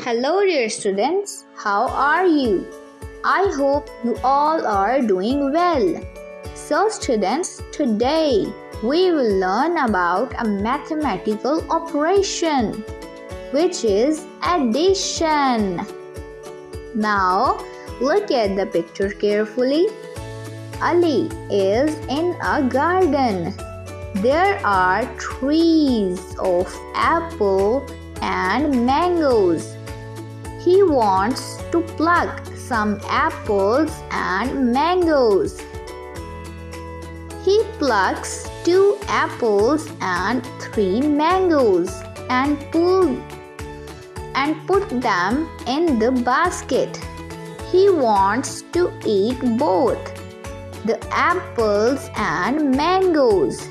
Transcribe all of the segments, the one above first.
Hello dear students, how are you? I hope you all are doing well. So students, today we will learn about a mathematical operation which is addition. Now look at the picture carefully. Ali is in a garden. There are trees of apple and mangoes. He wants to pluck some apples and mangoes. He plucks 2 apples and 3 mangoes and put them in the basket. He wants to eat both the apples and mangoes.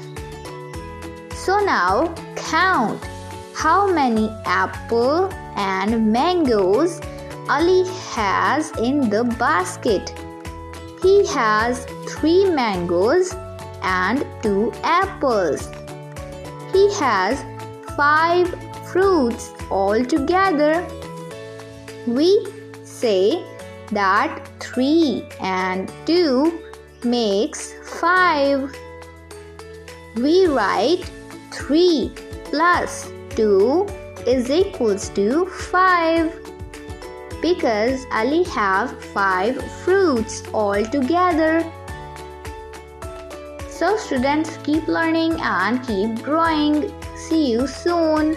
So now count how many apples and mangoes Ali has in the basket. He has 3 mangoes and 2 apples. He has 5 fruits altogether. We say that 3 and 2 makes 5. We write 3 plus 2 is equals to 5 because Ali have 5 fruits altogether. So students, keep learning and keep growing. See you soon.